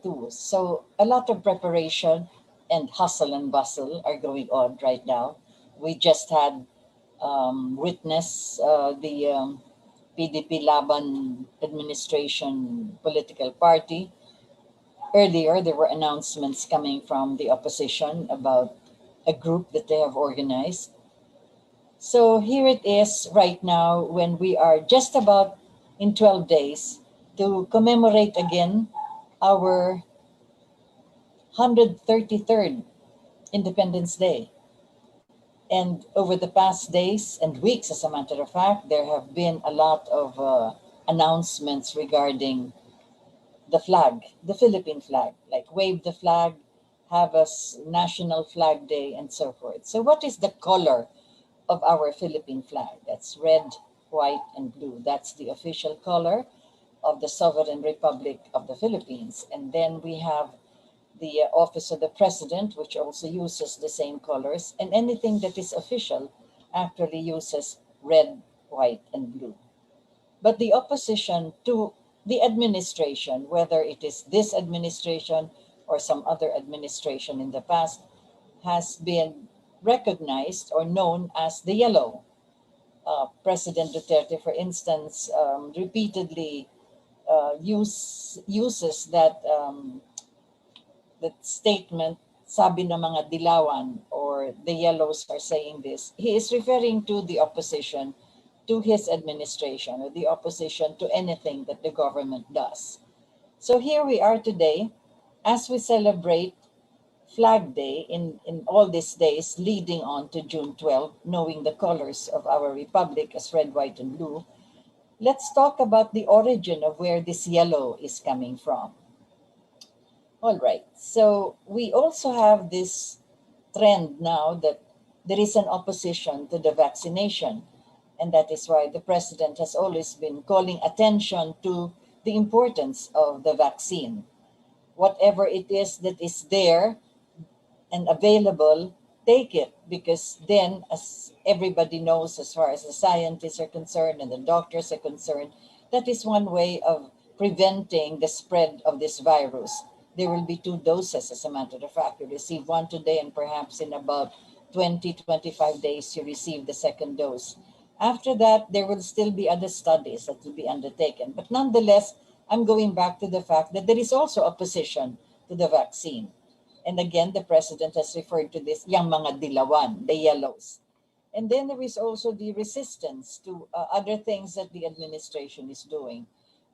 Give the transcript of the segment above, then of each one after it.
too. So a lot of preparation and hustle and bustle are going on right now. We just had witness the PDP Laban administration political party. Earlier, there were announcements coming from the opposition about a group that they have organized. So here it is right now when we are just about in 12 days to commemorate again our 133rd Independence Day. And over the past days and weeks, as a matter of fact, there have been a lot of announcements regarding the flag, the Philippine flag, like wave the flag, have a national flag day, and so forth. So, what is the color of our Philippine flag? That's red, white, and blue. That's the official color of the Sovereign Republic of the Philippines. And then we have the office of the president, which also uses the same colors, and anything that is official actually uses red, white, and blue. But the opposition to the administration, whether it is this administration or some other administration in the past, has been recognized or known as the yellow. President Duterte, for instance, repeatedly uses that statement, sabi ng mga dilawan, or the yellows are saying this. He is referring to the opposition to his administration, or the opposition to anything that the government does. So here we are today as we celebrate Flag Day in all these days leading on to June 12, knowing the colors of our republic as red, white, and blue. Let's talk about the origin of where this yellow is coming from. All right, so we also have this trend now that there is an opposition to the vaccination. And that is why the president has always been calling attention to the importance of the vaccine. Whatever it is that is there and available, take it, because then, as everybody knows, as far as the scientists are concerned and the doctors are concerned, that is one way of preventing the spread of this virus. There will be 2 doses, as a matter of fact. You receive one today, and perhaps in about 20, 25 days, you receive the second dose. After that, there will still be other studies that will be undertaken. But nonetheless, I'm going back to the fact that there is also opposition to the vaccine. And again, the president has referred to this, yang mga dilawan, the yellows. And then there is also the resistance to other things that the administration is doing.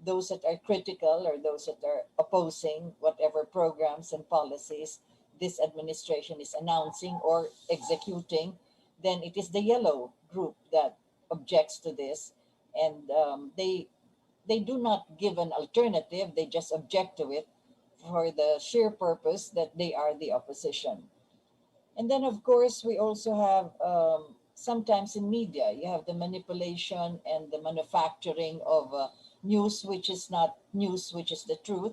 Those that are critical or those that are opposing whatever programs and policies this administration is announcing or executing, then it is the yellow group that objects to this. And they do not give an alternative, they just object to it for the sheer purpose that they are the opposition. And then, of course, we also have sometimes in media, you have the manipulation and the manufacturing of news which is not news, which is the truth.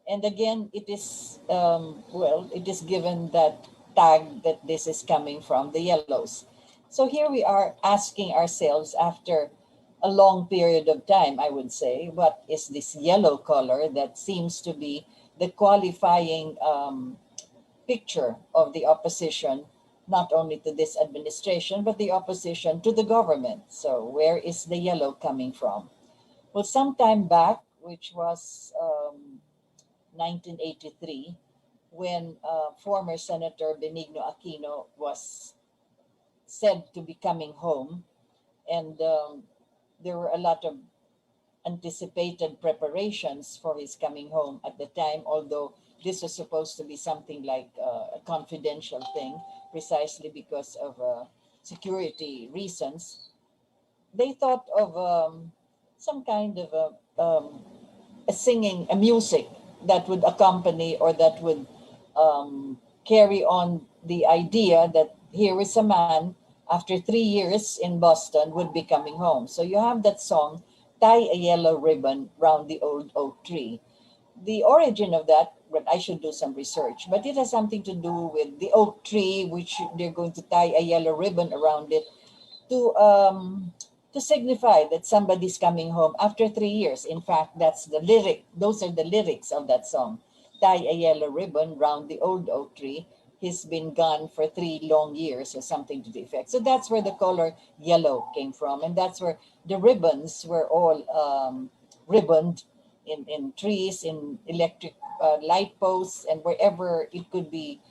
And again, it is, it is given that tag that this is coming from the yellows. So here we are asking ourselves, after a long period of time, I would say, what is this yellow color that seems to be the qualifying picture of the opposition, not only to this administration, but the opposition to the government. So where is the yellow coming from? Well, some time back, which was 1983, when former Senator Benigno Aquino was said to be coming home, and there were a lot of anticipated preparations for his coming home at the time, although this was supposed to be something like a confidential thing, precisely because of security reasons. They thought of some kind of a singing, a music that would accompany or that would carry on the idea that here is a man after 3 years in Boston would be coming home. So you have that song, Tie a Yellow Ribbon Round the Old Oak Tree. The origin of that, well, I should do some research, but it has something to do with the oak tree, which they're going to tie a yellow ribbon around it to signify that somebody's coming home after 3 years. In fact, that's the lyric. Those are the lyrics of that song. tie a yellow ribbon round the old oak tree, he's been gone for 3 long years or something to the effect. So that's where the color yellow came from. And that's where the ribbons were all ribboned in trees, in electric light posts, and wherever it could be,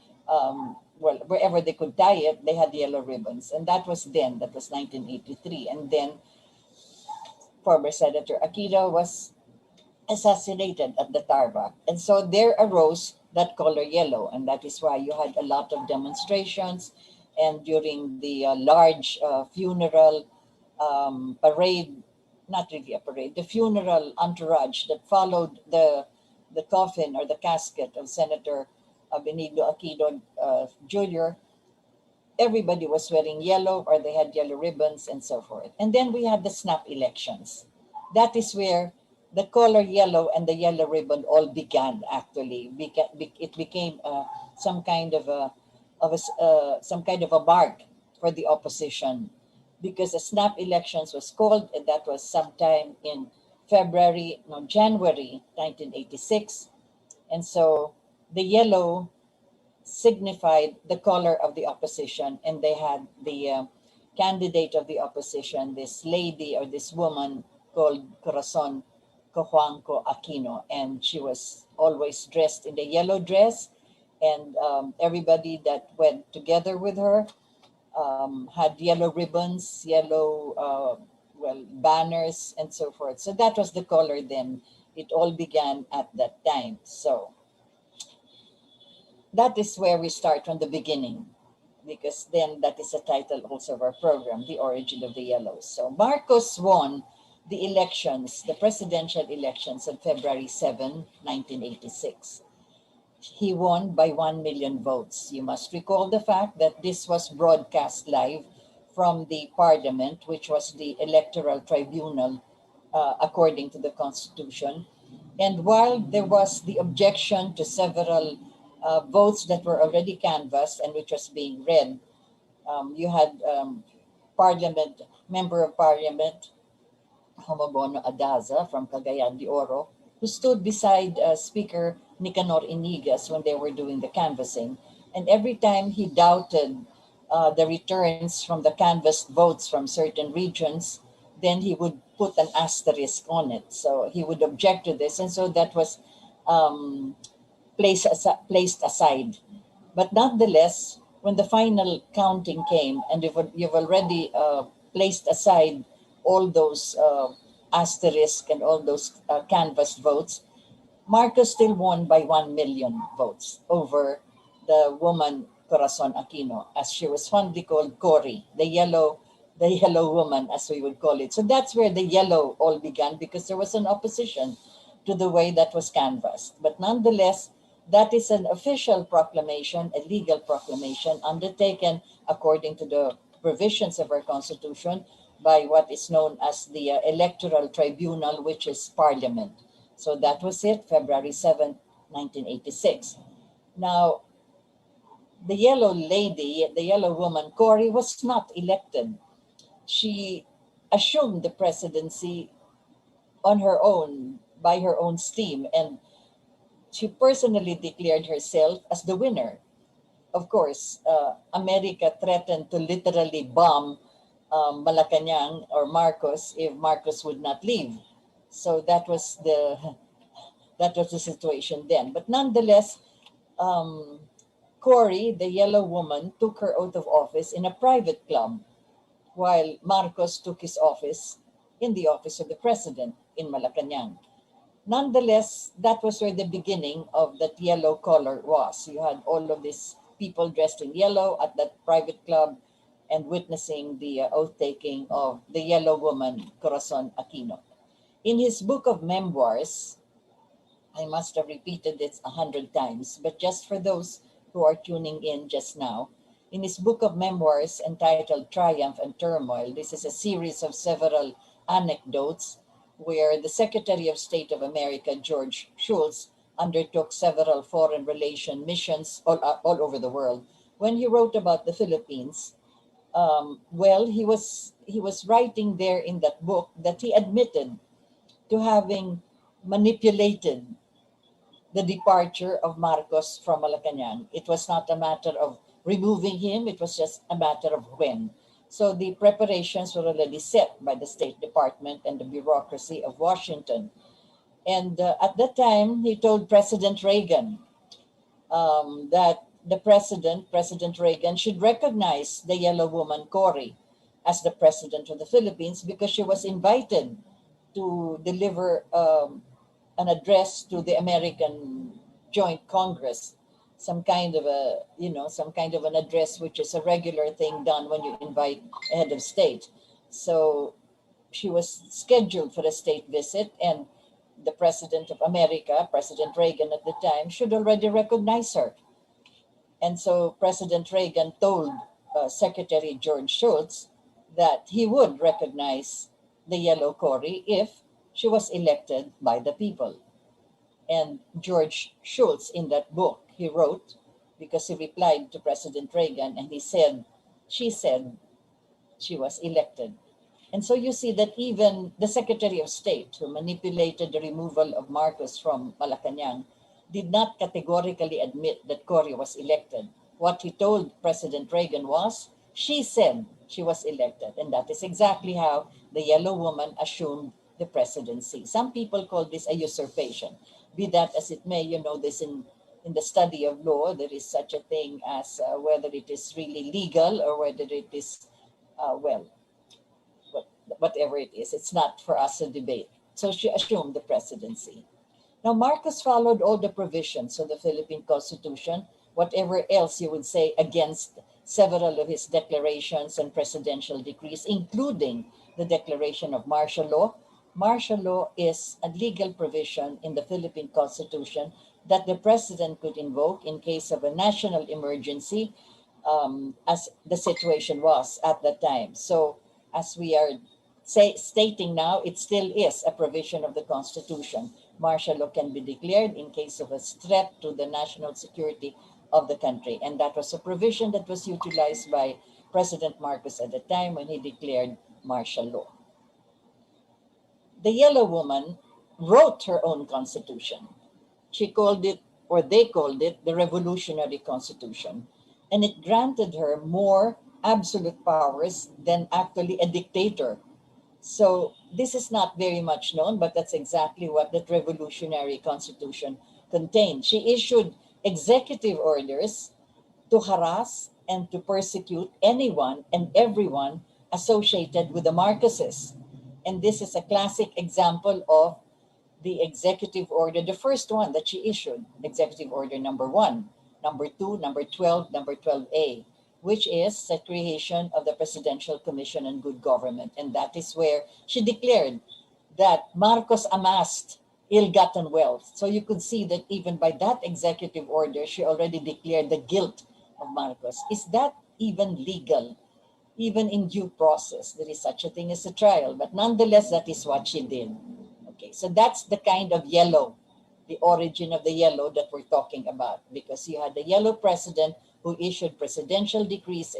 wherever they could tie it, they had yellow ribbons. And that was then, that was 1983. And then former Senator Aquino was assassinated at the tarmac. And so there arose that color yellow. And that is why you had a lot of demonstrations. And during the large funeral parade, not really a parade, the funeral entourage that followed the coffin or the casket of Senator Benigno Aquino Jr., everybody was wearing yellow or they had yellow ribbons and so forth. And then we had the snap elections. That is where the color yellow and the yellow ribbon all began. Actually, it became some kind of a mark for the opposition, because the snap elections was called, and that was sometime in January 1986. And so the yellow signified the color of the opposition, and they had the candidate of the opposition, this lady or this woman called Corazon Cojuangco Aquino, and she was always dressed in the yellow dress, and everybody that went together with her had yellow ribbons, yellow banners, and so forth. So that was the color then. It all began at that time. So that is where we start from the beginning, because then that is the title also of our program, The Origin of the Yellows. So Marcos won the elections, the presidential elections on February 7, 1986. He won by 1 million votes. You must recall the fact that this was broadcast live from the parliament, which was the electoral tribunal, according to the Constitution. And while there was the objection to several votes that were already canvassed and which was being read, you had member of parliament, Homobono Adaza from Cagayan de Oro, who stood beside Speaker Nicanor Inigas when they were doing the canvassing. And every time he doubted the returns from the canvassed votes from certain regions, then he would put an asterisk on it. So he would object to this. And so that was placed aside. But nonetheless, when the final counting came and you've already placed aside all those asterisks and all those canvassed votes, Marcos still won by 1 million votes over the woman Corazon Aquino, as she was fondly called Cory, the yellow woman, as we would call it. So that's where the yellow all began, because there was an opposition to the way that was canvassed. But nonetheless, that is an official proclamation, a legal proclamation undertaken according to the provisions of our Constitution by what is known as the Electoral Tribunal, which is Parliament. So that was it, February 7th, 1986. Now, the yellow lady, the yellow woman, Cory, was not elected. She assumed the presidency on her own, by her own steam, and she personally declared herself as the winner. Of course, America threatened to literally bomb Malacanang or Marcos if Marcos would not leave. So that was the situation then. But nonetheless, Cory, the yellow woman, took her oath of office in a private club, while Marcos took his office in the office of the president in Malacanang. Nonetheless, that was where the beginning of that yellow color was. You had all of these people dressed in yellow at that private club and witnessing the oath-taking of the yellow woman, Corazon Aquino. In his book of memoirs, I must have repeated this 100 times, but just for those who are tuning in just now, in his book of memoirs entitled Triumph and Turmoil, this is a series of several anecdotes where the Secretary of State of America, George Shultz, undertook several foreign relation missions all over the world. When he wrote about the Philippines, he was writing there in that book that he admitted to having manipulated the departure of Marcos from Malacanang. It was not a matter of removing him, it was just a matter of when. So the preparations were already set by the State Department and the bureaucracy of Washington. And at that time, he told President Reagan that the President Reagan, should recognize the yellow woman, Cory, as the president of the Philippines because she was invited to deliver an address to the American Joint Congress, some kind of an address, which is a regular thing done when you invite a head of state. So she was scheduled for a state visit, and the President of America, President Reagan at the time, should already recognize her. And so President Reagan told Secretary George Shultz that he would recognize the yellow Cory if she was elected by the people. And George Shultz, in that book, he wrote, because he replied to President Reagan, and she said she was elected. And so you see that even the Secretary of State, who manipulated the removal of Marcos from Malacanang, did not categorically admit that Cory was elected. What he told President Reagan was, she said she was elected. And that is exactly how the yellow woman assumed the presidency. Some people call this a usurpation. Be that as it may, you know this in the study of law, there is such a thing as whether it is really legal or whether it is, whatever it is. It's not for us to debate. So she assumed the presidency. Now, Marcos followed all the provisions of the Philippine Constitution, whatever else you would say against several of his declarations and presidential decrees, including the declaration of martial law. Martial law is a legal provision in the Philippine Constitution that the president could invoke in case of a national emergency, as the situation was at that time. So, as we are stating now, it still is a provision of the Constitution. Martial law can be declared in case of a threat to the national security of the country. And that was a provision that was utilized by President Marcos at the time when he declared martial law. The yellow woman wrote her own constitution. She called it, or they called it, the Revolutionary Constitution. And it granted her more absolute powers than actually a dictator. So this is not very much known, but that's exactly what that Revolutionary Constitution contained. She issued executive orders to harass and to persecute anyone and everyone associated with the Marcoses. And this is a classic example of the executive order, the first one that she issued, executive order number 1, number 2, number 12, number 12A, which is the creation of the Presidential Commission on Good Government. And that is where she declared that Marcos amassed ill-gotten wealth. So you could see that even by that executive order, she already declared the guilt of Marcos. Is that even legal? Even in due process, there is such a thing as a trial, but nonetheless, that is what she did. Okay, so that's the kind of yellow, the origin of the yellow that we're talking about, because you had the yellow president who issued presidential decrees,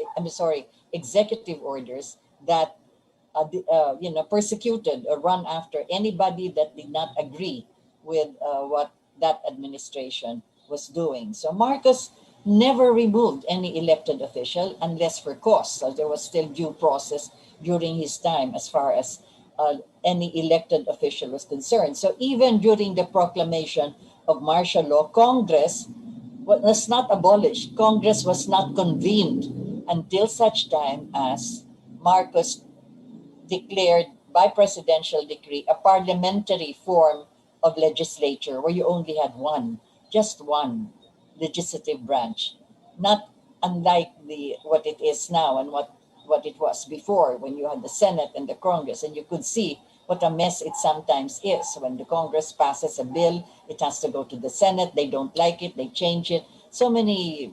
executive orders that persecuted or run after anybody that did not agree with what that administration was doing. So Marcos never removed any elected official unless for cause. So there was still due process during his time as far as any elected official was concerned. So even during the proclamation of martial law, Congress was not abolished. Congress was not convened until such time as Marcos declared by presidential decree a parliamentary form of legislature where you only had just one legislative branch, not unlike what it is now and what it was before when you had the Senate and the Congress. And you could see what a mess it sometimes is. When the Congress passes a bill, it has to go to the Senate. They don't like it, they change it. So many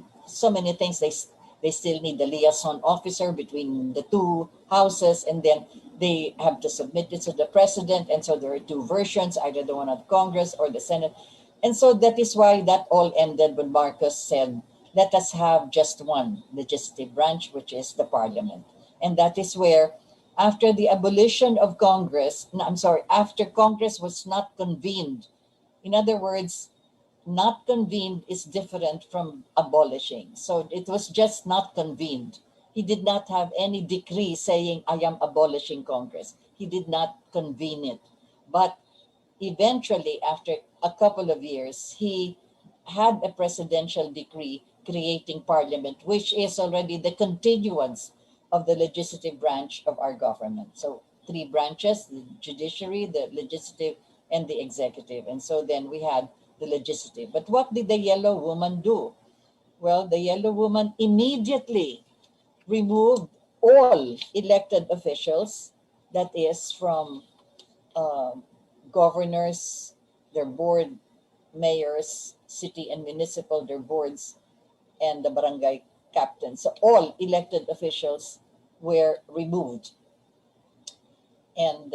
things. They still need the liaison officer between the two houses, and then they have to submit it to the president. And so there are two versions, either the one of Congress or the Senate. And so that is why that all ended when Marcos said, let us have just one legislative branch, which is the parliament. And that is where, after the abolition of Congress, after Congress was not convened, in other words, not convened is different from abolishing. So it was just not convened. He did not have any decree saying, I am abolishing Congress. He did not convene it. But eventually, after a couple of years, he had a presidential decree creating parliament, which is already the continuance of the legislative branch of our government. So three branches, the judiciary, the legislative, and the executive. And so then we had the legislative. But what did the yellow woman do? Well, the yellow woman immediately removed all elected officials, that is, from uh, governors, their board, mayors, city and municipal, their boards, and the barangay captains. So all elected officials were removed, and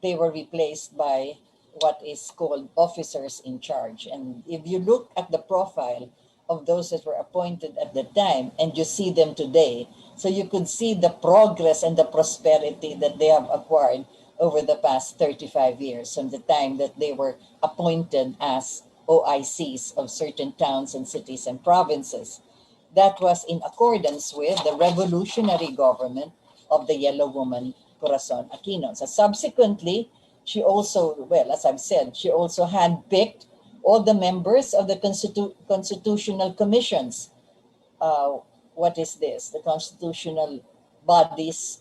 they were replaced by what is called officers in charge. And if you look at the profile of those that were appointed at the time and you see them today, so you could see the progress and the prosperity that they have acquired over the past 35 years from the time that they were appointed as OICs of certain towns and cities and provinces. That was in accordance with the revolutionary government of the yellow woman, Corazon Aquino. So subsequently, she also, well, as I've said, she also handpicked all the members of the constitutional commissions. Uh, what is this? The constitutional bodies,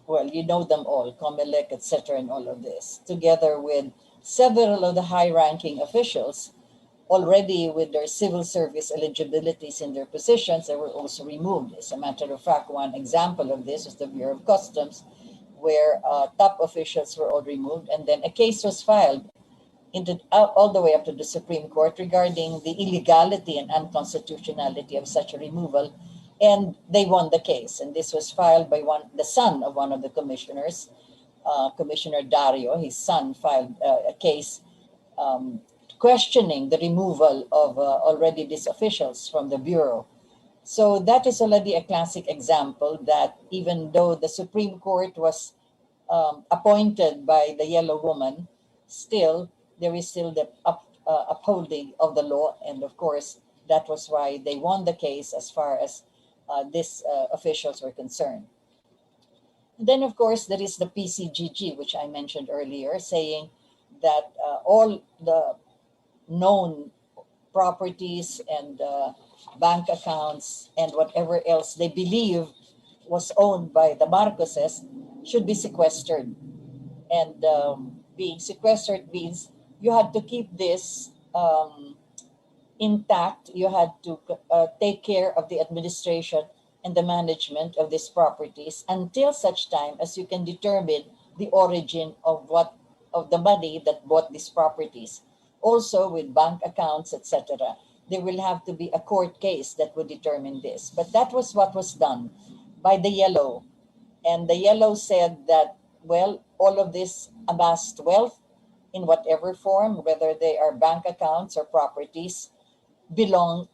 well, you know them all, COMELEC, etc., and all of this, together with several of the high-ranking officials already with their civil service eligibilities in their positions that were also removed. As a matter of fact, one example of this is the Bureau of Customs, where top officials were all removed, and then a case was filed into all the way up to the Supreme Court regarding the illegality and unconstitutionality of such a removal, and they won the case. And this was filed by the son of one of the commissioners, Commissioner Dario. His son filed a case um, questioning the removal of already these officials from the Bureau. So that is already a classic example that even though the Supreme Court was appointed by the yellow woman, still there is still the upholding of the law. And of course, that was why they won the case as far as these officials were concerned. And then, of course, there is the PCGG, which I mentioned earlier, saying that all the known properties and bank accounts and whatever else they believe was owned by the Marcoses should be sequestered. And being sequestered means you had to keep this intact. You had to take care of the administration and the management of these properties until such time as you can determine the origin of the money that bought these properties. Also with bank accounts, etc. There will have to be a court case that would determine this. But that was what was done by the yellow. And the yellow said that, well, all of this amassed wealth in whatever form, whether they are bank accounts or properties, belong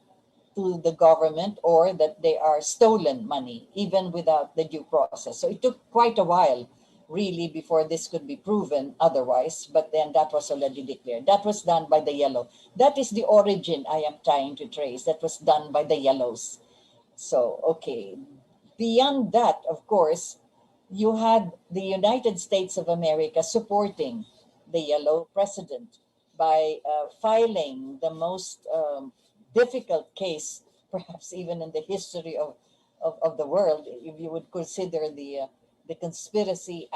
to the government or that they are stolen money, even without the due process. So it took quite a while, really, before this could be proven otherwise, but then that was already declared. That was done by the yellow. That is the origin I am trying to trace. That was done by the yellows. So, okay. Beyond that, of course, you had the United States of America supporting the yellow president by filing the most difficult case, perhaps even in the history of the world, if you would consider the conspiracy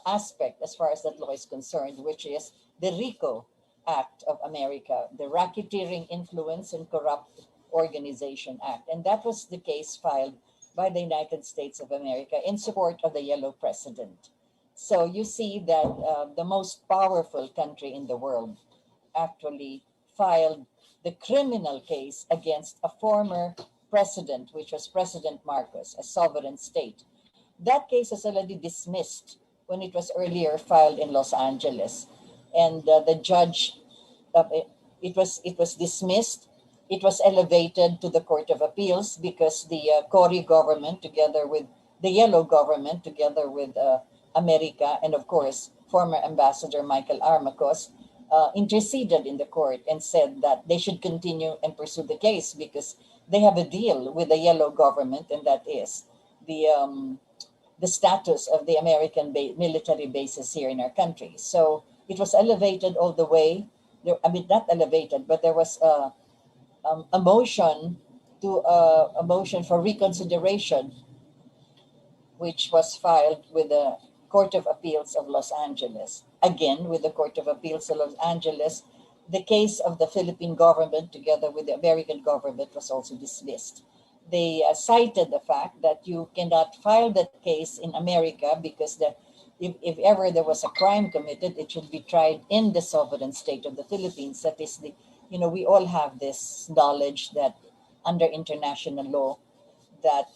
aspect as far as that law is concerned, which is the RICO Act of America, the Racketeering Influence and Corrupt Organization Act. And that was the case filed by the United States of America in support of the yellow president. So you see that the most powerful country in the world actually filed the criminal case against a former president, which was President Marcos, a sovereign state. That case was already dismissed when it was earlier filed in Los Angeles, and the judge, it was dismissed. It was elevated to the Court of Appeals because the Cory government, together with the yellow government, together with America, and of course former Ambassador Michael Armacos, interceded in the court and said that they should continue and pursue the case because they have a deal with the yellow government, and that is the the status of the American military bases here in our country. So it was elevated all the way. I mean, not elevated, but there was a motion a motion for reconsideration, which was filed with the Court of Appeals of Los Angeles. Again, with the Court of Appeals of Los Angeles, the case of the Philippine government together with the American government was also dismissed. They cited the fact that you cannot file that case in America because if ever there was a crime committed, it should be tried in the sovereign state of the Philippines. That is we all have this knowledge that under international law, that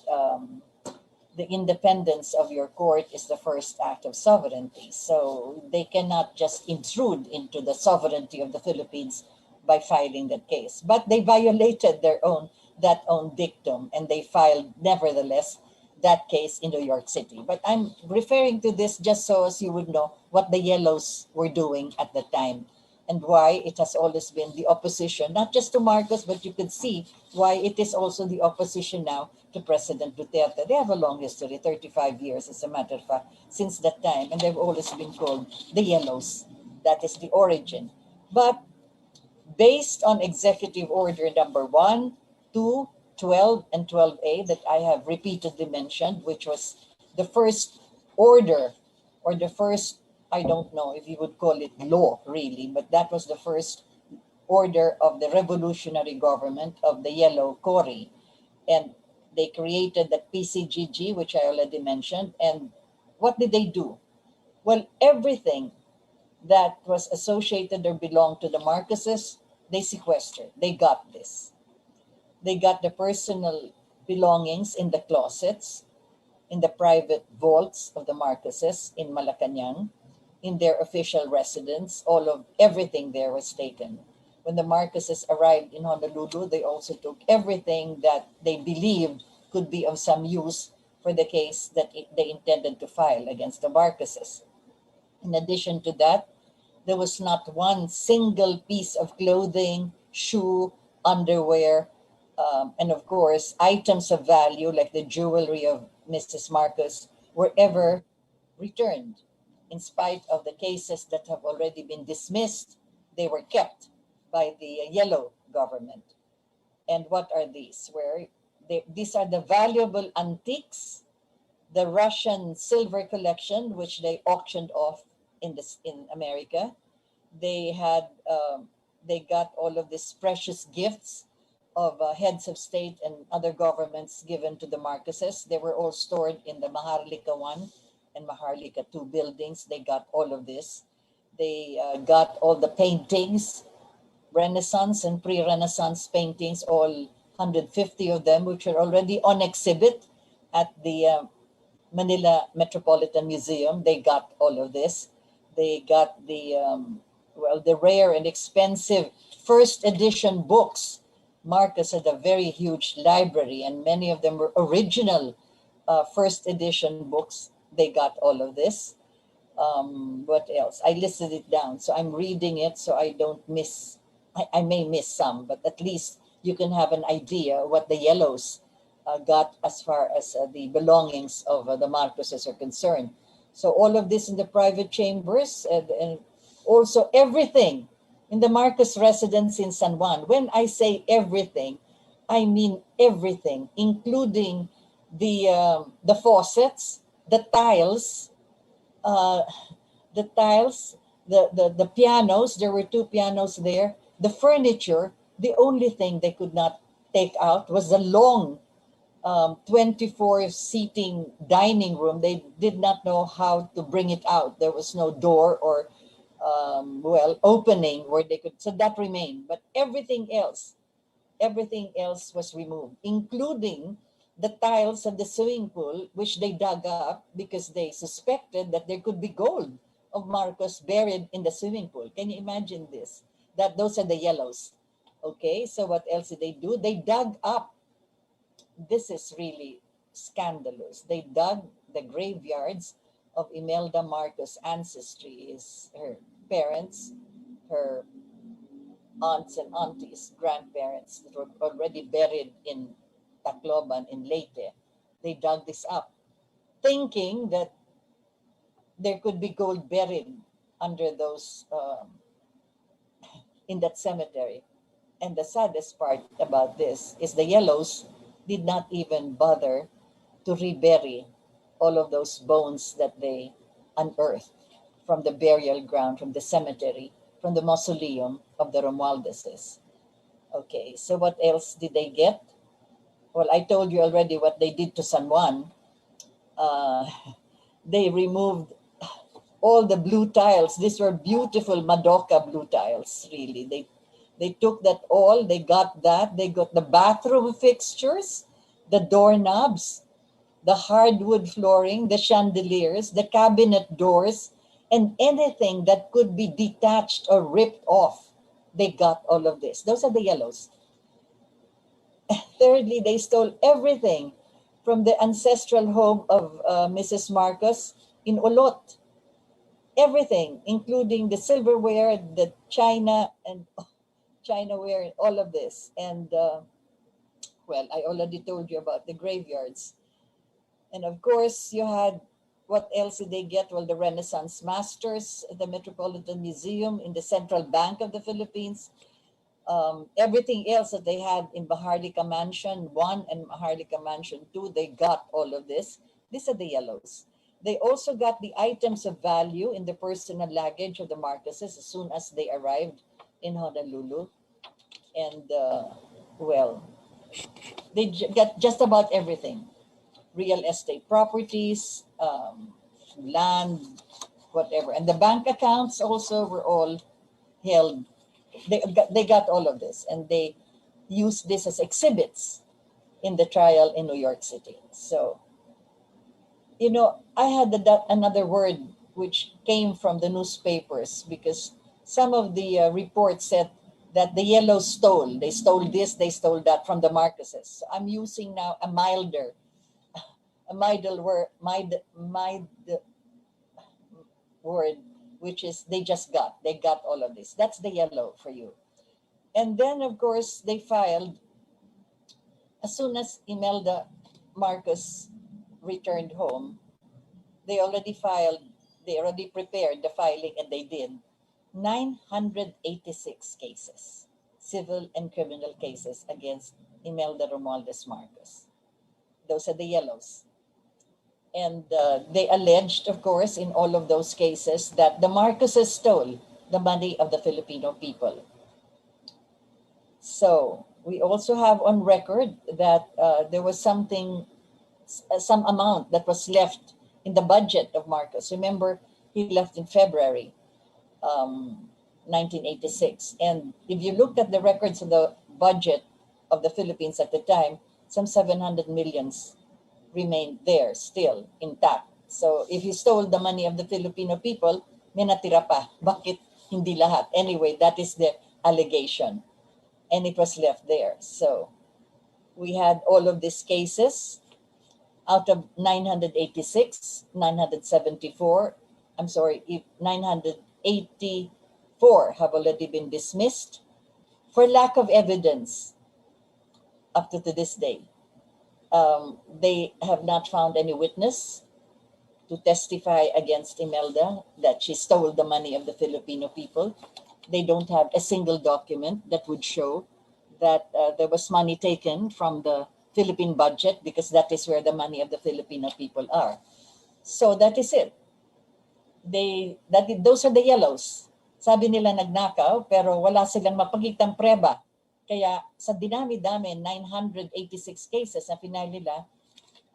the independence of your court is the first act of sovereignty. So they cannot just intrude into the sovereignty of the Philippines by filing that case. But they violated that own dictum, and they filed nevertheless that case in New York City. But I'm referring to this just so as you would know what the yellows were doing at the time and why it has always been the opposition, not just to Marcos, but you could see why it is also the opposition now to President Duterte. They have a long history, 35 years, as a matter of fact, since that time, and they've always been called the yellows. That is the origin. But based on Executive Order number 1, 2, 12, and 12A that I have repeatedly mentioned, which was the first order or the first, I don't know if you would call it law really, but that was the first order of the revolutionary government of the Yellow Cory. And they created the PCGG, which I already mentioned. And what did they do? Well, everything that was associated or belonged to the Marcoses, they sequestered. They got this. They got the personal belongings in the closets, in the private vaults of the Marcoses in Malacanang, in their official residence. Everything there was taken. When the Marcoses arrived in Honolulu, they also took everything that they believed could be of some use for the case that they intended to file against the Marcoses. In addition to that, there was not one single piece of clothing, shoe, underwear, and of course, items of value like the jewelry of Mrs. Marcos were ever returned. In spite of the cases that have already been dismissed, they were kept by the yellow government. And what are these? These are the valuable antiques, the Russian silver collection, which they auctioned off in America. They got all of these precious gifts of heads of state and other governments given to the Marcoses. They were all stored in the Maharlika 1 and Maharlika 2 buildings. They got all of this. They got all the paintings, Renaissance and pre-Renaissance paintings, all 150 of them, which are already on exhibit at the Manila Metropolitan Museum. They got all of this. They got the rare and expensive first edition books. Marcos had a very huge library, and many of them were original first edition books. They got all of this. What else? I listed it down, so I'm reading it so I don't miss. I may miss some, but at least you can have an idea what the yellows got as far as the belongings of the Marcoses are concerned. So all of this in the private chambers, and also everything in the Marcos residence in San Juan. When I say everything, I mean everything, including the faucets, the tiles, uh, the pianos. There were 2 pianos there. The furniture. The only thing they could not take out was the long 24 seating dining room. They did not know how to bring it out. There was no door or opening where they could. So that remained. But everything else was removed, including the tiles of the swimming pool, which they dug up because they suspected that there could be gold of Marcos buried in the swimming pool. Can you imagine this? That those are the yellows. Okay, so what else did they do? They dug up. This is really scandalous. They dug the graveyards of Imelda Marcos' ancestry, her parents, her aunts and aunties, grandparents that were already buried in Tacloban in Leyte. They dug this up, thinking that there could be gold buried under those in that cemetery. And the saddest part about this is the Yellows did not even bother to rebury all of those bones that they unearthed from the burial ground, from the cemetery, from the mausoleum of the Romualdeses. Okay, so what else did they get? Well, I told you already what they did to San Juan. Uh, they removed all the blue tiles. These were beautiful Madoka blue tiles, really. They took that all, they got that. They got the bathroom fixtures, the doorknobs, the hardwood flooring, the chandeliers, the cabinet doors, and anything that could be detached or ripped off. They got all of this. Those are the Yellows. Thirdly, they stole everything from the ancestral home of Mrs. Marcos in Olot. Everything, including the silverware, the china, and chinaware, all of this. And well, I already told you about the graveyards. And of course, you had, what else did they get? Well, the Renaissance Masters, the Metropolitan Museum in the Central Bank of the Philippines, everything else that they had in Maharlika Mansion 1 and Maharlika Mansion 2, they got all of this. These are the Yellows. They also got the items of value in the personal luggage of the Marcoses as soon as they arrived in Honolulu. And, well, they got just about everything. Real estate properties, land, whatever. And the bank accounts also were all held. They got all of this, and they used this as exhibits in the trial in New York City. So, you know, I had another word which came from the newspapers because some of the reports said that the Yellows stole. They stole this, they stole that from the Marcoses. So I'm using now a mild word, which is they got all of this. That's the Yellow for you. And then, of course, they filed, as soon as Imelda Marcos returned home, they already prepared the filing, and they did 986 cases, civil and criminal cases against Imelda Romualdez Marcos. Those are the Yellows. And they alleged, of course, in all of those cases that the Marcoses stole the money of the Filipino people. So we also have on record that there was some amount that was left in the budget of Marcos. Remember, he left in February 1986. And if you looked at the records of the budget of the Philippines at the time, some 700 millions remained there still intact. So if he stole the money of the Filipino people, may natira pa. Bakit hindi lahat? Anyway, that is the allegation. And it was left there. So we had all of these cases. Out of 986, 974, 984 have already been dismissed for lack of evidence up to this day. They have not found any witness to testify against Imelda that she stole the money of the Filipino people. They don't have a single document that would show that there was money taken from the Philippine budget, because that is where the money of the Filipino people are. So that is it. Those are the Yellows. Sabi nila nagnakaw, pero wala silang mapagitang preba. Kaya sa dinami-dami, 986 cases na final nila,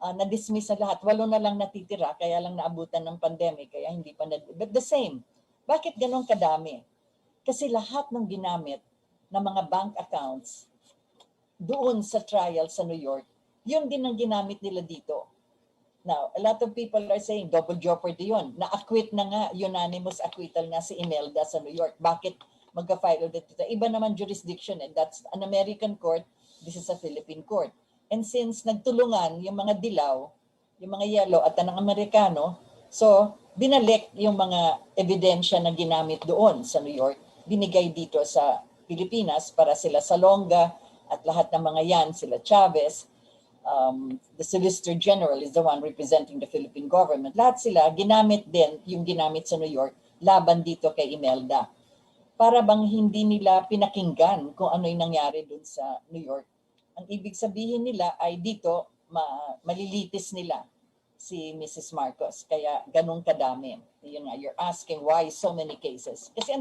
na-dismiss na lahat. 8 na lang natitira, kaya lang naabutan ng pandemic, kaya hindi pa but the same. Bakit ganun kadami? Kasi lahat ng ginamit na mga bank accounts doon sa trial sa New York, yun din ang ginamit nila dito. Now, a lot of people are saying double jeopardy yun. Na-acquit na nga, unanimous acquittal nga si Imelda sa New York. Bakit magka-file ulit dito? Iba naman jurisdiction, and that's an American court, this is a Philippine court. And since nagtulungan yung mga dilaw, yung mga yellow at ang Amerikano, so binalik yung mga ebidensya na ginamit doon sa New York binigay dito sa Pilipinas para sila Salonga at lahat ng mga yan, sila Chavez, the Solicitor General is the one representing the Philippine government. Lahat sila ginamit din yung ginamit sa New York laban dito kay Imelda. Para bang hindi nila pinakinggan kung ano yung nangyari dun sa New York. Ang ibig sabihin nila ay dito malilitis nila si Mrs. Marcos. Kaya ganun kadami. Yun nga, you're asking why so many cases. Kasi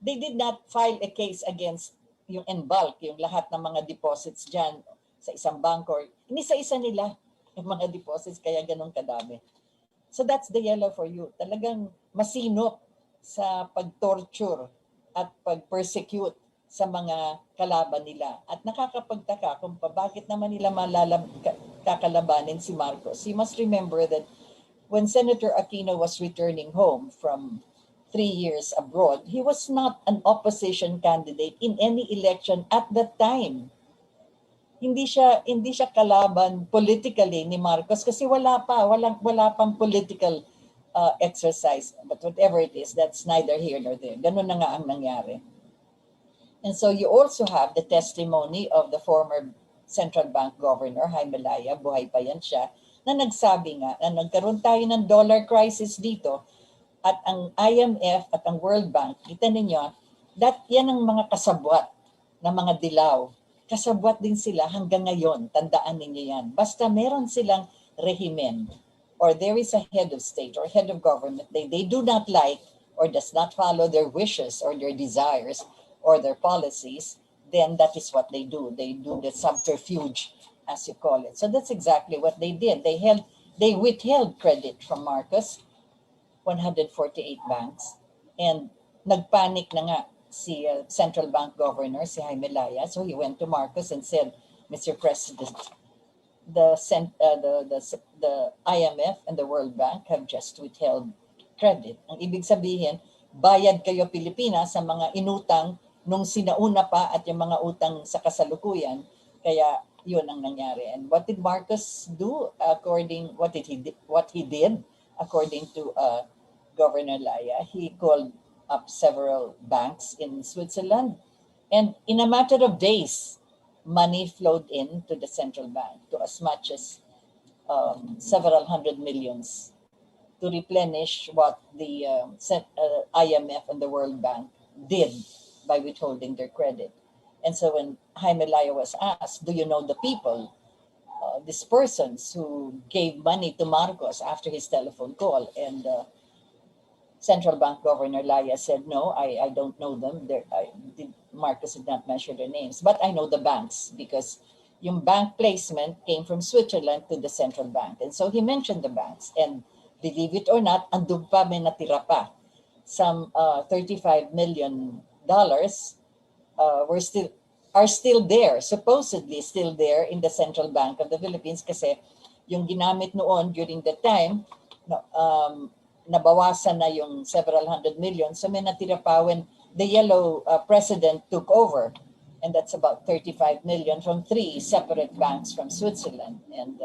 they did not file a case against yung en bulk, yung lahat ng mga deposits dyan sa isang bangko. Inisa-isa nila yung mga deposits, kaya ganun kadami. So that's the yellow for you. Talagang masinop sa pag-torture at pag-persecute sa mga kalaban nila. At nakakapagtaka kung bakit naman nila kakalabanin si Marcos. You must remember that when Senator Aquino was returning home from 3 years abroad, he was not an opposition candidate in any election at that time. Hindi siya kalaban politically ni Marcos kasi wala pang political exercise. But whatever it is, that's neither here nor there. Ganun na nga ang nangyari. And so you also have the testimony of the former Central Bank Governor, Jaime Laya, buhay pa yan siya, na nagsabi nga na nagkaroon tayo ng dollar crisis dito at ang IMF at ang World Bank, kita ninyo, yan ang mga kasabwat na mga dilaw. Kasabwat din sila hanggang ngayon, tandaan ninyo yan. Basta meron silang rehimen or there is a head of state or head of government they do not like or does not follow their wishes or their desires or their policies, then that is what they do. They do the subterfuge, as you call it. So that's exactly what they did. They withheld credit from Marcos, 148 banks, and nagpanic na nga si Central Bank Governor, si Jaime Laya. So he went to Marcos and said, Mr. President, the IMF and the World Bank have just withheld credit. Ang ibig sabihin, bayad kayo Pilipinas sa mga inutang nung sinauna pa at yung mga utang sa kasalukuyan. Kaya yun ang nangyari. And what did Marcos do what he did according to Governor Laya? He called up several banks in Switzerland, and in a matter of days, money flowed into the central bank to as much as several hundred millions to replenish what the IMF and the World Bank did by withholding their credit. And so when Jaime Laya was asked, do you know the people, these persons who gave money to Marcos after his telephone call? And Central Bank Governor Laya said, no, I don't know them. Marcos did not mention their names, but I know the banks because yung bank placement came from Switzerland to the central bank. And so he mentioned the banks. And believe it or not, andun pa, may natira pa. Some $35 million are still there, supposedly still there in the Central Bank of the Philippines kasi yung ginamit noon during that time, nabawasan na yung several hundred million. So may natira pa when the yellow president took over. And that's about 35 million from 3 separate banks from Switzerland. And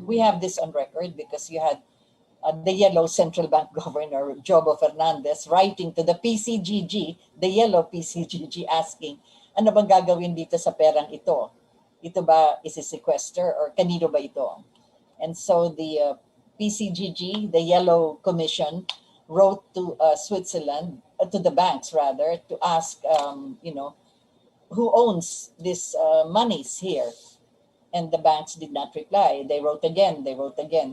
we have this on record because you had the yellow Central Bank Governor, Jobo Fernandez, writing to the PCGG, the yellow PCGG, asking, ano bang gagawin dito sa perang ito? Ito ba isi-sequester or kanino ba ito? And so the PCGG, the Yellow Commission, wrote to Switzerland, to the banks rather, to ask, who owns these monies here? And the banks did not reply. They wrote again.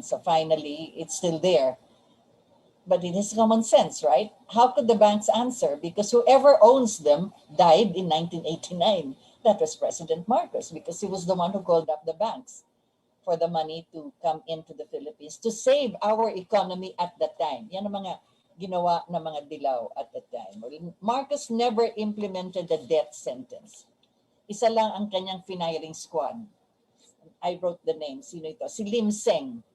So finally, it's still there. But it is common sense, right? How could the banks answer? Because whoever owns them died in 1989. That was President Marcos because he was the one who called up the banks for the money to come into the Philippines to save our economy at that time. Yan ang mga ginawa ng mga dilaw at that time. Marcos never implemented the death sentence. Isa lang ang kanyang firing squad. I wrote the name. Sino ito? Si Lim Seng.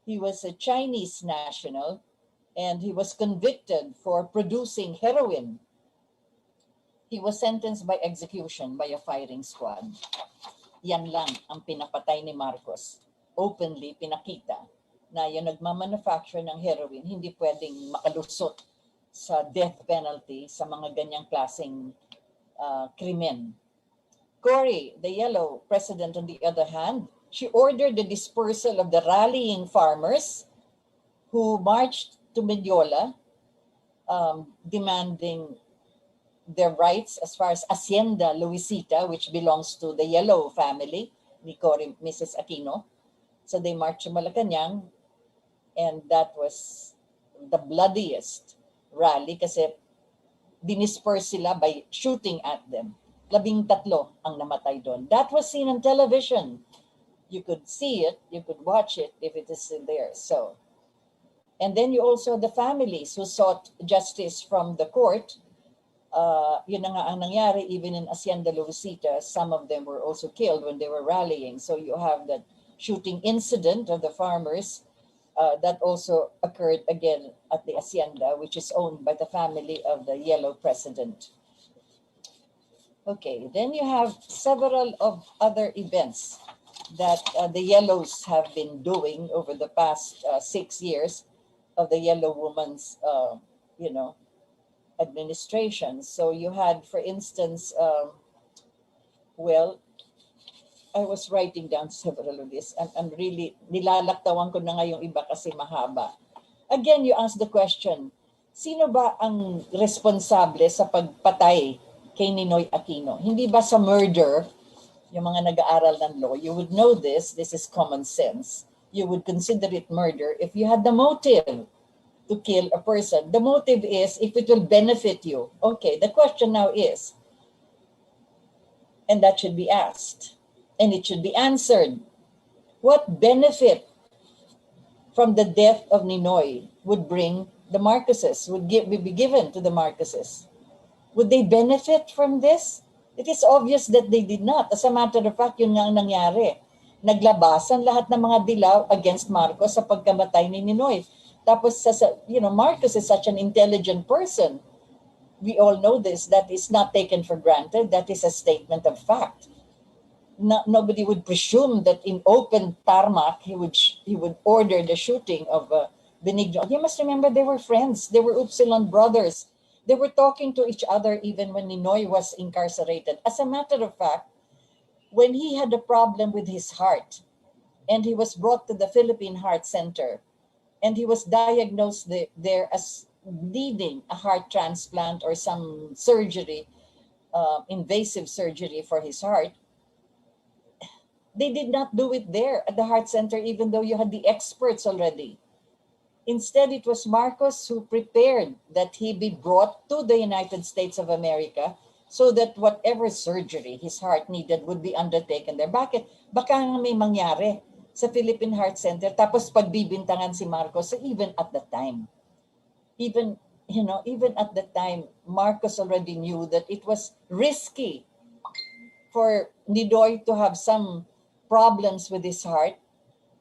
He was a Chinese national and he was convicted for producing heroin. He was sentenced by execution by a firing squad. Yan lang ang pinapatay ni Marcos. Openly pinakita na yung nagmamanufacture ng heroin hindi pwedeng makalusot sa death penalty sa mga ganyang klaseng krimen. Cory, the yellow president, on the other hand, she ordered the dispersal of the rallying farmers who marched to Mediola, demanding their rights as far as Hacienda Luisita, which belongs to the yellow family, ni Cory, Mrs. Aquino. So they marched to Malacanang, and that was the bloodiest rally kasi dinisperse sila by shooting at them. 13 ang namatay doon. That was seen on television. You could see it, you could watch it if it is still there. So, and then you also the families who sought justice from the court. Yun na nga ang nangyari, even in Hacienda Luisita, some of them were also killed when they were rallying. So you have that shooting incident of the farmers that also occurred again at the Hacienda, which is owned by the family of the yellow president. Okay, then you have several of other events that the yellows have been doing over the past 6 years of the yellow woman's, administration. So you had, for instance, well, I was writing down several of this. I'm really, nilalaktawan ko na nga yung iba kasi mahaba. Again, you ask the question, sino ba ang responsable sa pagpatay kay Ninoy Aquino? Hindi ba sa murder? Yung mga nag-aaral ng law, you would know this is common sense. You would consider it murder if you had the motive to kill a person. The motive is if it will benefit you. Okay, the question now is, and that should be asked, and it should be answered, what benefit from the death of Ninoy would bring the Marcoses, would be given to the Marcoses? Would they benefit from this? It is obvious that they did not. As a matter of fact, yun nga ang nangyari. Naglabasan lahat ng mga dilaw against Marcos sa pagkamatay ni Ninoy. Tapos, Marcos is such an intelligent person. We all know this. That is not taken for granted. That is a statement of fact. Nobody would presume that in open tarmac, he would order the shooting of Benigno. You must remember they were friends. They were Upsilon brothers. They were talking to each other even when Ninoy was incarcerated. As a matter of fact, when he had a problem with his heart and he was brought to the Philippine Heart Center and he was diagnosed there as needing a heart transplant or some surgery, invasive surgery for his heart, they did not do it there at the heart center, even though you had the experts already. Instead, it was Marcos who prepared that he be brought to the United States of America so that whatever surgery his heart needed would be undertaken there. Bakit? Baka may mangyari sa Philippine Heart Center tapos pagbibintangan si Marcos even at the time. Even at the time, Marcos already knew that it was risky for Ninoy to have some problems with his heart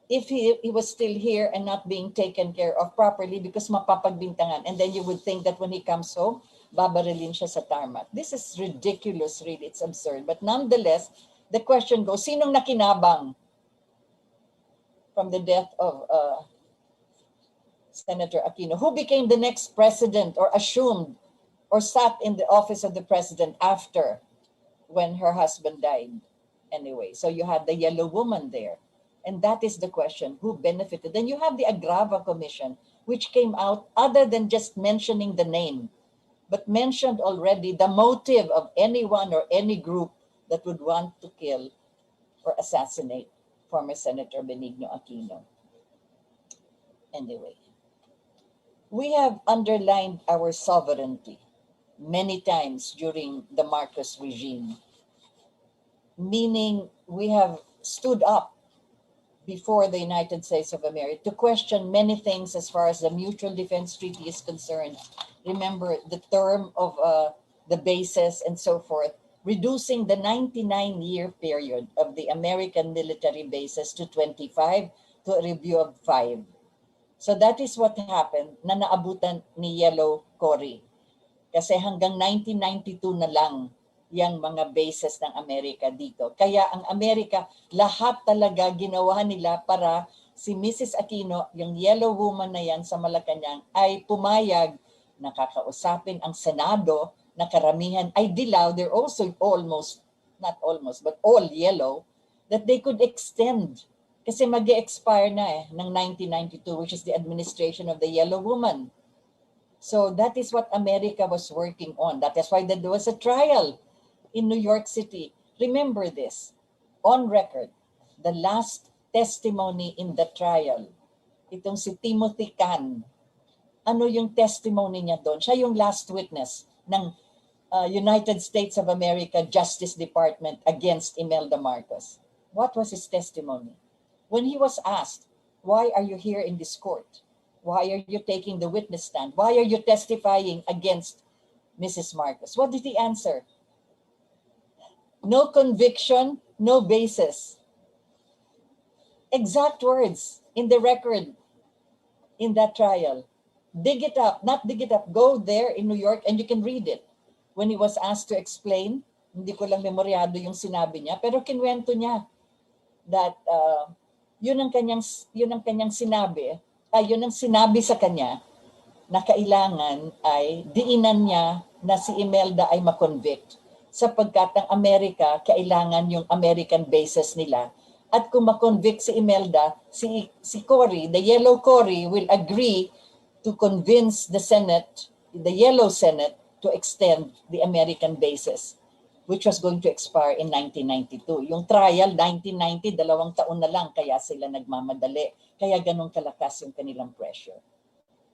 if he was still here and not being taken care of properly because mapapagbintangan. And then you would think that when he comes home, babarilin siya sa tarmac. This is ridiculous, really. It's absurd. But nonetheless, the question goes, sinong nakinabang from the death of Senator Aquino? Who became the next president or assumed or sat in the office of the president after when her husband died? Anyway, so you had the yellow woman there. And that is the question, who benefited? Then you have the Agrava Commission, which came out other than just mentioning the name, but mentioned already the motive of anyone or any group that would want to kill or assassinate former Senator Benigno Aquino. Anyway, we have underlined our sovereignty many times during the Marcos regime, meaning we have stood up before the United States of America to question many things as far as the Mutual Defense Treaty is concerned. Remember the term of the bases and so forth, reducing the 99-year period of the American military bases to 25 to a review of 5. So that is what happened na naabutan ni Yellow Cory. Kasi hanggang 1992 na lang yung mga bases ng Amerika dito. Kaya ang Amerika, lahat talaga ginawa nila para si Mrs. Aquino, yung yellow woman na yan sa Malacanang, ay pumayag Nakakausapin ang Senado na karamihan ay dilaw. They're also almost, not almost, but all yellow, that they could extend. Kasi mag-expire na ng 1992, which is the administration of the Yellow Woman. So that is what America was working on. That is why there was a trial in New York City. Remember this, on record, the last testimony in the trial, itong si Timothy Can, ano yung testimony niya doon? Siya yung last witness ng United States of America Justice Department against Imelda Marcos. What was his testimony? When he was asked, why are you here in this court? Why are you taking the witness stand? Why are you testifying against Mrs. Marcos? What did he answer? No conviction, no basis. Exact words in the record in that trial. Dig it up, not dig it up, go there in New York and you can read it. When he was asked to explain, hindi ko lang memoryado yung sinabi niya, pero kinwento niya that yun ang kanyang sinabi, yun ang sinabi sa kanya na kailangan ay diinan niya na si Imelda ay makonvict sapagkat ang Amerika, kailangan yung American bases nila. At kung makonvict si Imelda, si Cory, the Yellow Cory, will agree to convince the Senate, the Yellow Senate, to extend the American bases, which was going to expire in 1992. Yung trial, 1990, 2 taon na lang, kaya sila nagmamadali. Kaya ganun kalakas yung kanilang pressure.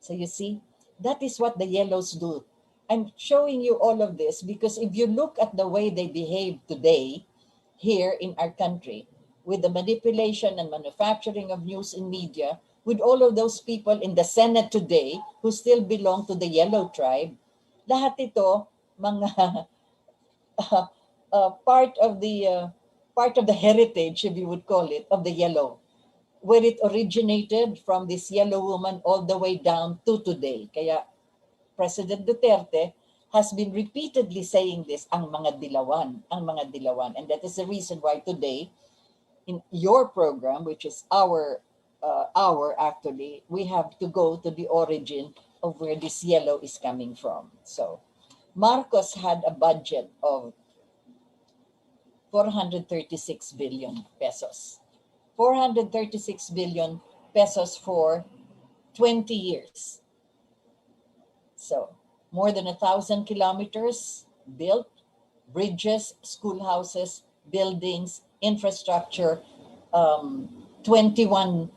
So you see, that is what the Yellows do. I'm showing you all of this because if you look at the way they behave today here in our country, with the manipulation and manufacturing of news and media, with all of those people in the Senate today who still belong to the Yellow tribe, lahat ito mga part of the heritage, if you would call it, of the Yellow, where it originated from this Yellow Woman all the way down to today. Kaya President Duterte has been repeatedly saying this, ang mga dilawan. And that is the reason why today, in your program, which is our actually, we have to go to the origin of where this yellow is coming from. So Marcos had a budget of 436 billion pesos. 436 billion pesos for 20 years. So more than 1,000 kilometers built, bridges, schoolhouses, buildings, infrastructure, 21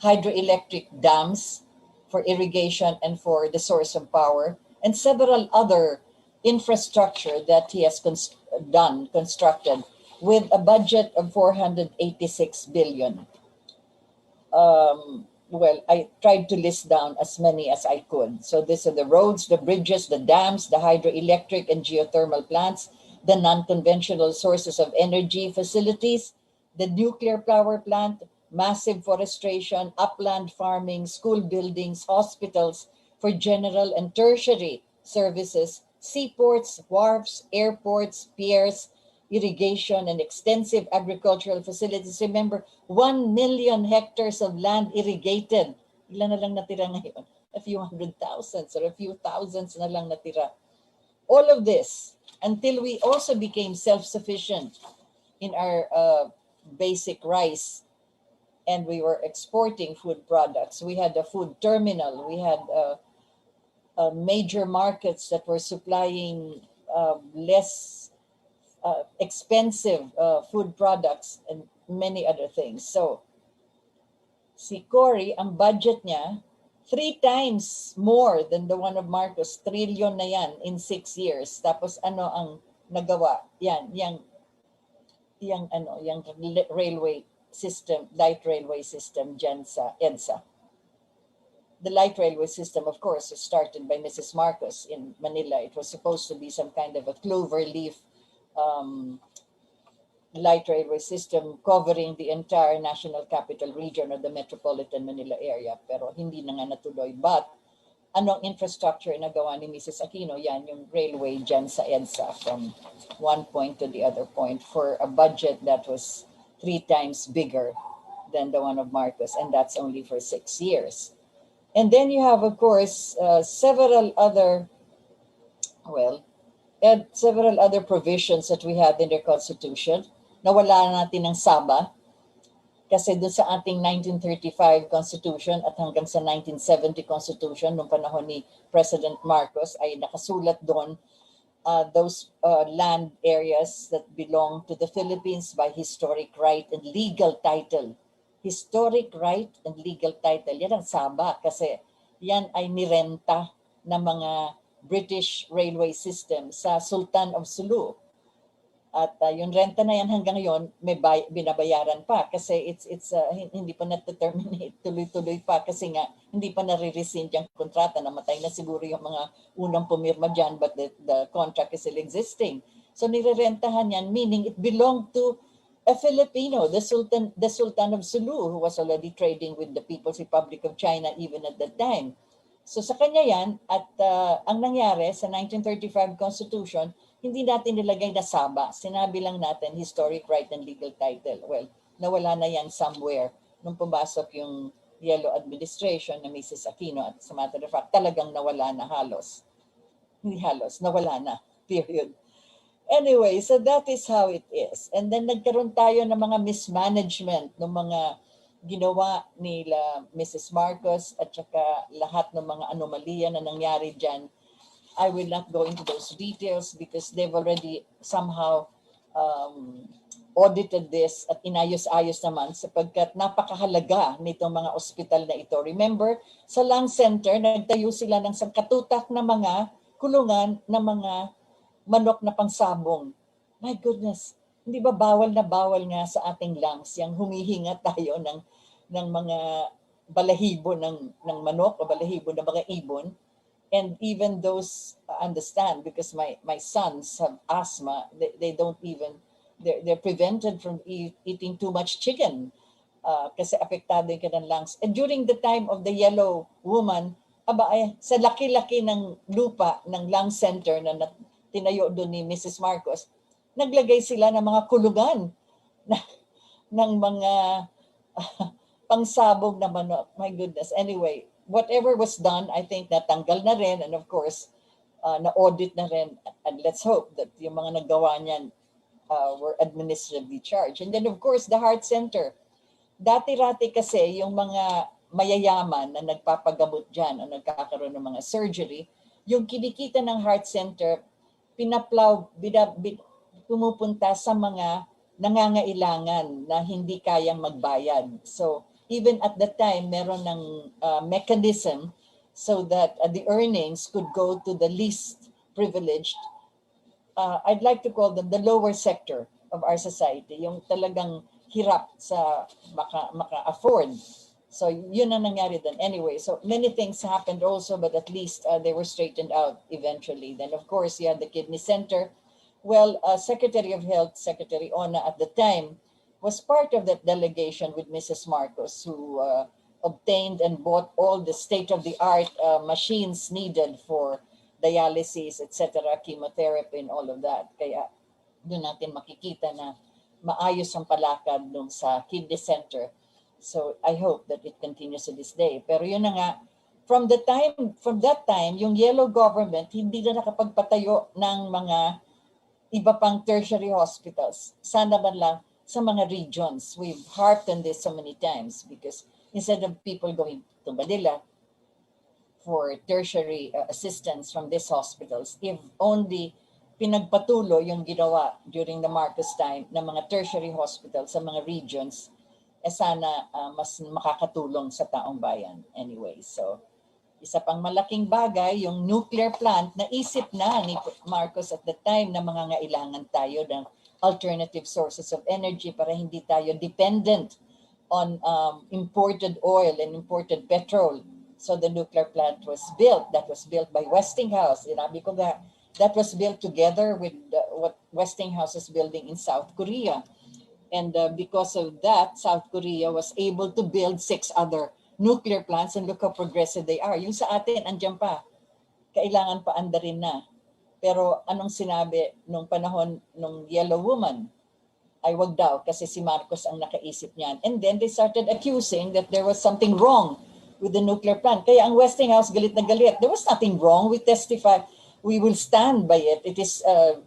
hydroelectric dams for irrigation and for the source of power, and several other infrastructure that he has constructed with a budget of 486 billion. Well, I tried to list down as many as I could. So these are the roads, the bridges, the dams, the hydroelectric and geothermal plants, the non-conventional sources of energy facilities, the nuclear power plant, massive forestation, upland farming, school buildings, hospitals for general and tertiary services, seaports, wharfs, airports, piers, irrigation, and extensive agricultural facilities. Remember, 1 million hectares of land irrigated. Ilan na lang natira ngayon? A few hundred thousands or a few thousands na lang natira. All of this until we also became self-sufficient in our basic rice, and we were exporting food products. We had a food terminal. We had major markets that were supplying less expensive food products and many other things. So si Cory, ang budget niya 3 times more than the one of Marcos. Trillion na yan in 6 years. Tapos ano ang nagawa? Yan, yung railway system, light railway system dyan sa EDSA. The light railway system, of course, was started by Mrs. Marcos in Manila. It was supposed to be some kind of a clover leaf light railway system covering the entire National Capital Region or the Metropolitan Manila area. Pero hindi na nga natuloy. But anong infrastructure na gawa ni Mrs. Aquino? Yan, yung railway dyan sa EDSA from one point to the other point for a budget that was 3 times bigger than the one of Marcos. And that's only for 6 years. And then you have, of course, several other, well, several other provisions that we had in their constitution. Nawala natin ng Saba kasi doon sa ating 1935 Constitution at hanggang sa 1970 Constitution noong panahon ni President Marcos ay nakasulat doon those land areas that belong to the Philippines by historic right and legal title. Historic right and legal title, yan ang Saba kasi yan ay nirenta ng mga British railway system sa Sultan of Sulu. At yung renta na yan hanggang ngayon may binabayaran pa kasi it's hindi pa na-terminate, tuloy-tuloy pa kasi nga hindi pa nare-rescind yung kontrata, namatay na siguro yung mga unang pumirma dyan but the contract is still existing. So nirerentahan yan, meaning it belonged to a Filipino, the Sultan of Sulu, who was already trading with the People's Republic of China even at that time. So sa kanya yan, at ang nangyari sa 1935 Constitution, hindi natin nilagay na Saba. Sinabi lang natin historic right and legal title. Well, nawala na yan somewhere nung pumasok yung Yellow administration na Mrs. Aquino. At sa matter of fact, talagang nawala na halos. Hindi halos, nawala na. Period. Anyway, so that is how it is. And then nagkaroon tayo ng mga mismanagement ng mga ginawa nila Mrs. Marcos at saka lahat ng mga anomalya na nangyari dyan. I will not go into those details because they've already somehow audited this at inayos-ayos naman sapagkat napakahalaga nitong mga ospital na ito. Remember, sa lung center, nagtayo sila ng sangkatutak na mga kulungan ng mga manok na pangsabong. My goodness, hindi ba bawal na bawal nga sa ating lungs yung humihinga tayo ng mga balahibo ng manok o balahibo ng mga ibon? And even those understand because my sons have asthma, they don't even, they're prevented from eating too much chicken kasi apektado yung kanilang lungs. And during the time of the yellow woman, sa laki-laki ng lupa ng lung center na tinayo doon ni Mrs. Marcos, naglagay sila ng mga kulugan ng mga pangsabog na manok. My goodness. Anyway, whatever was done, I think natanggal na rin and of course, na-audit na rin and let's hope that yung mga nagawa niyan were administratively charged. And then of course, the heart center. Dati-rati kasi yung mga mayayaman na nagpapagamot dyan o nagkakaroon ng mga surgery, yung kinikita ng heart center, pumupunta sa mga nangangailangan na hindi kayang magbayad. So, even at the time, meron ng mechanism so that the earnings could go to the least privileged. I'd like to call them the lower sector of our society, yung talagang hirap sa maka-afford. So yun ang nangyari then. Anyway, so many things happened also, but at least they were straightened out eventually. Then of course, you had the kidney center. Well, Secretary of Health, Secretary Ona at the time, was part of that delegation with Mrs. Marcos, who obtained and bought all the state-of-the-art machines needed for dialysis, etc., chemotherapy, and all of that. Kaya doon natin makikita na maayos ang palakad nung sa kidney center. So I hope that it continues to this day. Pero yun na nga, from that time, yung yellow government hindi na nakapagpatayo ng mga iba pang tertiary hospitals. Sana man lang sa mga regions. We've harped on this so many times because instead of people going to Manila for tertiary assistance from these hospitals, if only pinagpatuloy yung ginawa during the Marcos time ng mga tertiary hospitals sa mga regions, sana mas makakatulong sa taong bayan. Anyway, so isa pang malaking bagay, yung nuclear plant, naisip na ni Marcos at the time na mangangailangan tayo ng alternative sources of energy para hindi tayo dependent on imported oil and imported petrol. So the nuclear plant was built. That was built by Westinghouse. Sinabi ko nga, that was built together with what Westinghouse is building in South Korea. And because of that, South Korea was able to build 6 other nuclear plants and look how progressive they are. Yung sa atin, andyan pa. Kailangan pa andarin na. Pero anong sinabi nung panahon nung Yellow Woman? Ay wag daw kasi si Marcos ang nakaisip niyan. And then they started accusing that there was something wrong with the nuclear plant. Kaya ang Westinghouse galit na galit. There was nothing wrong. We testify. We will stand by it. It is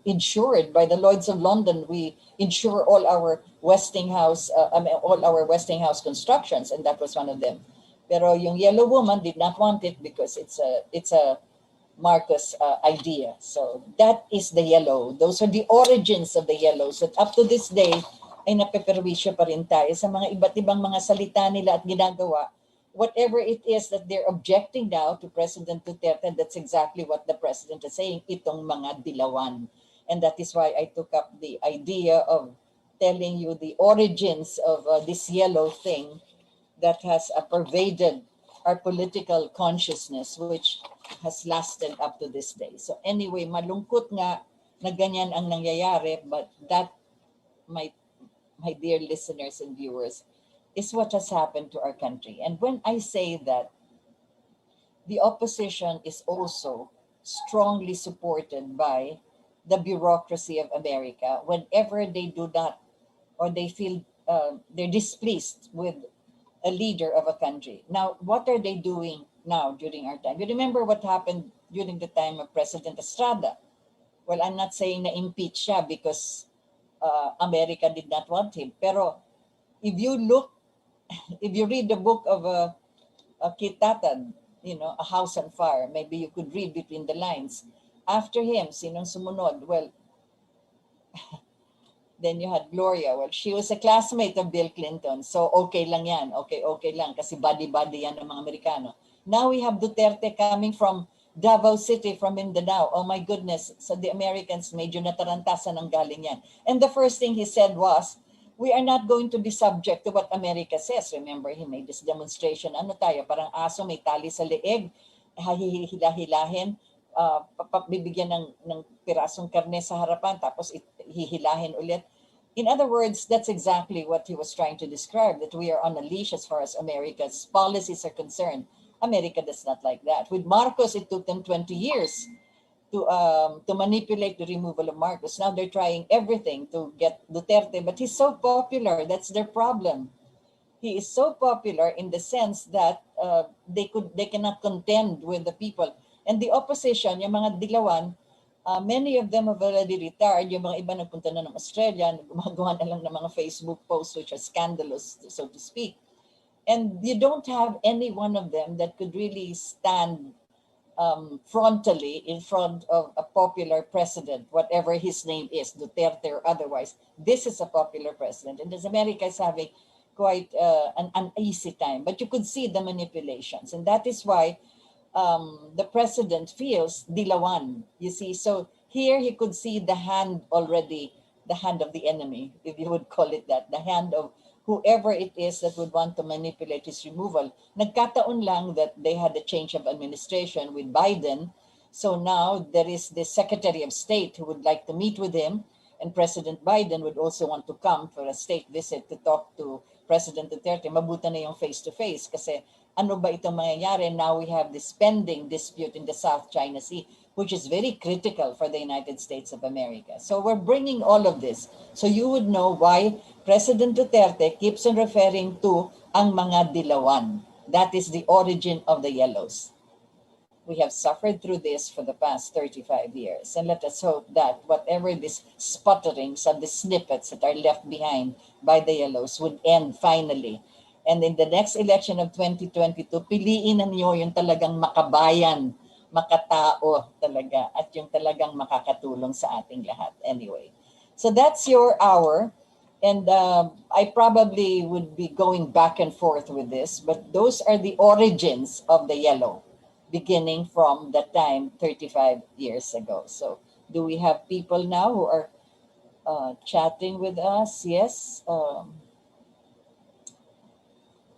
insured by the Lloyd's of London. We insure all our Westinghouse, all our Westinghouse constructions, and that was one of them. Pero yung Yellow Woman did not want it because it's a Marcos idea. So that is the yellow. Those are the origins of the yellows that up to this day ay napeperwisyo pa rin tayo sa mga iba't ibang mga salita nila at ginagawa. Whatever it is that they're objecting now to President Duterte, that's exactly what the President is saying, itong mga dilawan. And that is why I took up the idea of telling you the origins of this yellow thing that has pervaded our political consciousness, which has lasted up to this day. So anyway, malungkot nga na ganyan ang nangyayari, but that, my dear listeners and viewers, is what has happened to our country. And when I say that, the opposition is also strongly supported by the bureaucracy of America whenever they do not, or they feel they're displeased with a leader of a country. Now, what are they doing now during our time? You remember what happened during the time of President Estrada? Well, I'm not saying na impeach siya because America did not want him. Pero if you read the book of Kit Tatad, A House on Fire, maybe you could read between the lines. After him, sinong sumunod? Well, then you had Gloria. Well, she was a classmate of Bill Clinton. So okay lang yan. Okay lang. Kasi buddy-buddy yan ng mga Amerikano. Now we have Duterte coming from Davao City, from Mindanao. Oh my goodness. So the Americans, medyo natarantasan ang galing yan. And the first thing he said was, we are not going to be subject to what America says. Remember, he made this demonstration. Ano tayo? Parang aso, may tali sa leeg. Hihila-hilahin. Bibigyan ng pirasong karne sa harapan. Tapos hihilahin ulit. In other words, that's exactly what he was trying to describe, that we are on a leash as far as America's policies are concerned. America does not like that. With Marcos, it took them 20 years to manipulate the removal of Marcos. Now they're trying everything to get Duterte, but he's so popular. That's their problem. He is so popular in the sense that they cannot contend with the people. And the opposition, yung mga dilawan, many of them have already retired. Yung mga iba nagpunta na ng Australia, gumagawa na lang ng mga Facebook posts which are scandalous, so to speak. And you don't have any one of them that could really stand frontally in front of a popular president, whatever his name is, Duterte or otherwise. This is a popular president. And as America is having quite an uneasy time. But you could see the manipulations. And that is why the president feels dilawan, you see. So here he could see the hand already, the hand of the enemy, if you would call it that, the hand of whoever it is that would want to manipulate his removal. Nagkataon lang that they had a change of administration with Biden. So now there is the Secretary of State who would like to meet with him, and President Biden would also want to come for a state visit to talk to President Duterte. Mabuti na yung face-to-face kasi ano ba itong mangyayari? Now we have this pending dispute in the South China Sea, which is very critical for the United States of America. So we're bringing all of this. So you would know why President Duterte keeps on referring to ang mga dilawan. That is the origin of the yellows. We have suffered through this for the past 35 years. And let us hope that whatever these sputterings and the snippets that are left behind by the yellows would end finally. And in the next election of 2022, piliin na niyo yung talagang makabayan, makatao talaga, at yung talagang makakatulong sa ating lahat. Anyway, so that's your hour. And I probably would be going back and forth with this, but those are the origins of the yellow, beginning from that time 35 years ago. So do we have people now who are chatting with us? Yes.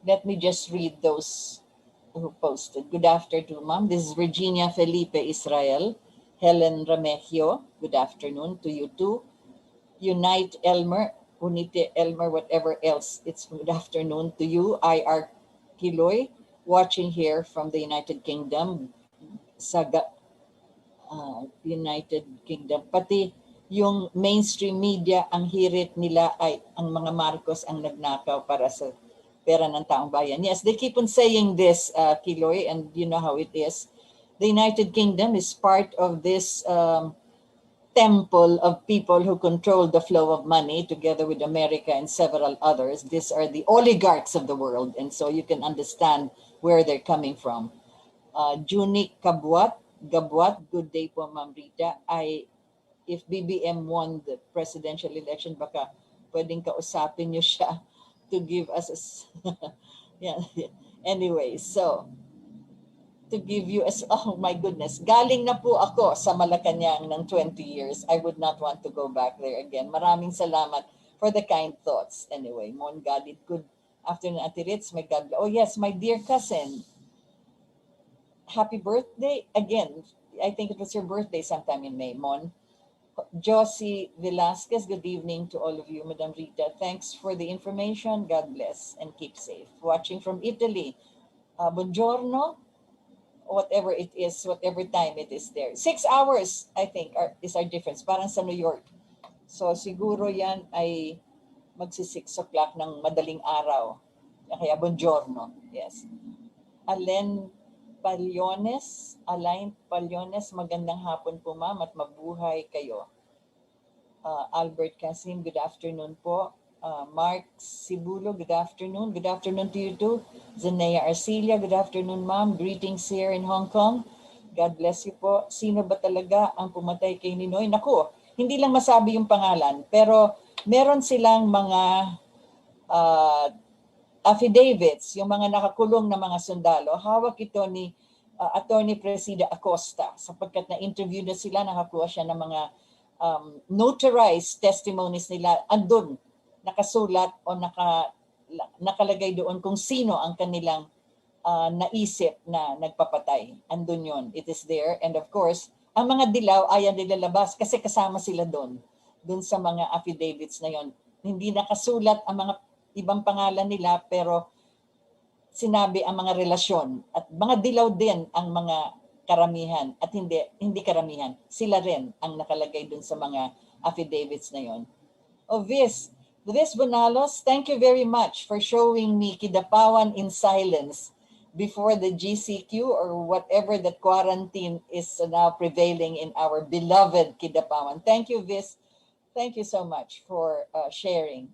Let me just read those who posted. Good afternoon, ma'am. This is Virginia Felipe Israel. Helen Remigio, good afternoon to you too. Unite Elmer, Unite Elmer, whatever else. It's good afternoon to you. IR Kiloy, watching here from the United Kingdom. United Kingdom. Pati yung mainstream media, ang hirit nila ay ang mga Marcos ang nagnakaw para sa pera ng taong bayan. Yes, they keep on saying this, Kiloy, and you know how it is. The United Kingdom is part of this temple of people who control the flow of money together with America and several others. These are the oligarchs of the world, and so you can understand where they're coming from. Junik Gabwat, good day po, Ma'am Rita. If BBM won the presidential election, baka pwedeng kausapin niyo siya to give us yeah. Anyway, so to give you as oh my goodness, galing na po ako sa Malacanang ng 20 years. I would not want to go back there again. Maraming salamat for the kind thoughts. Anyway, Mon Gadit, good afternoon, Ate Ritz. My God, oh yes, my dear cousin. Happy birthday again. I think it was your birthday sometime in May, Mon. Josie Velasquez, good evening to all of you, Madam Rita. Thanks for the information. God bless and keep safe. Watching from Italy. Buongiorno, whatever it is, whatever time it is there. 6 hours, I think, is our difference. Parang sa New York. So siguro yan ay magsi-6 o'clock ng madaling araw. Kaya buongiorno. Yes. Alain Pallones, magandang hapon po ma'am at mabuhay kayo. Albert Casim, good afternoon po. Mark Sibulo, good afternoon. Good afternoon to you too. Zenea Arcilia, good afternoon ma'am. Greetings here in Hong Kong. God bless you po. Sino ba talaga ang pumatay kay Ninoy? Naku, hindi lang masabi yung pangalan, pero meron silang mga affidavits, yung mga nakakulong na mga sundalo. Hawak ito ni Attorney Presida Acosta sapagkat na-interview na sila, nakakuha siya ng mga notarized testimonies nila. Andun, nakasulat o nakalagay doon kung sino ang kanilang naisip na nagpapatay. Andun yon, it is there. And of course, ang mga dilaw ayaw nilalabas kasi kasama sila doon sa mga affidavits na yon. Hindi nakasulat ang mga ibang pangalan nila pero sinabi ang mga relasyon at mga dilaw din ang mga karamihan at hindi karamihan. Sila rin ang nakalagay dun sa mga affidavits na yon. Viz Bonalos, thank you very much for showing me Kidapawan in silence before the GCQ or whatever that quarantine is now prevailing in our beloved Kidapawan. Thank you, Viz. Thank you so much for sharing.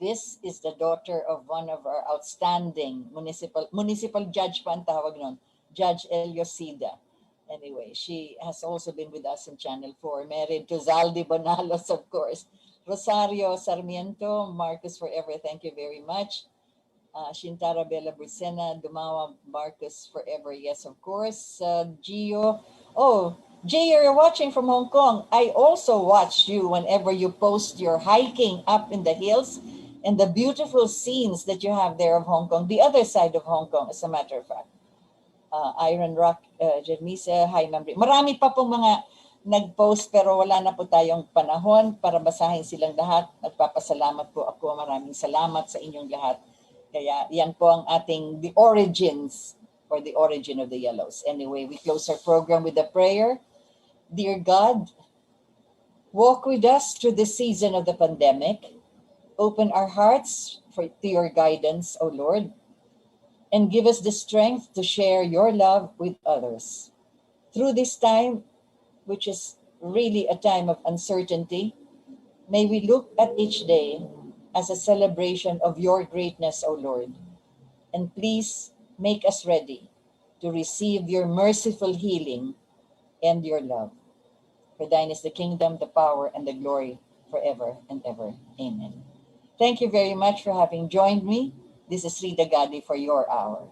This is the daughter of one of our outstanding municipal judge pa ang tawag nun, Judge Eliosida. Anyway, she has also been with us in Channel 4, married to Zaldi Bonalos, of course. Rosario Sarmiento, Marcos Forever, thank you very much. Shintara Bella Bricena, Dumawa Marcos Forever, yes, of course. Gio, Jay, you're watching from Hong Kong. I also watch you whenever you post your hiking up in the hills and the beautiful scenes that you have there of Hong Kong, the other side of Hong Kong, as a matter of fact. Iron Rock, Jermisa, hi, Ma'am. Marami pa pong mga nag-post pero wala na po tayong panahon para basahin silang lahat. Nagpapasalamat po ako. Maraming salamat sa inyong lahat. Kaya yan po ang ating the origins or the origin of the yellows. Anyway, we close our program with a prayer. Dear God, walk with us through the season of the pandemic. Open our hearts to your guidance, O Lord, and give us the strength to share your love with others. Through this time, which is really a time of uncertainty, may we look at each day as a celebration of your greatness, O Lord, and please make us ready to receive your merciful healing and your love. For thine is the kingdom, the power, and the glory forever and ever. Amen. Thank you very much for having joined me. This is Rita Gadi for your hour.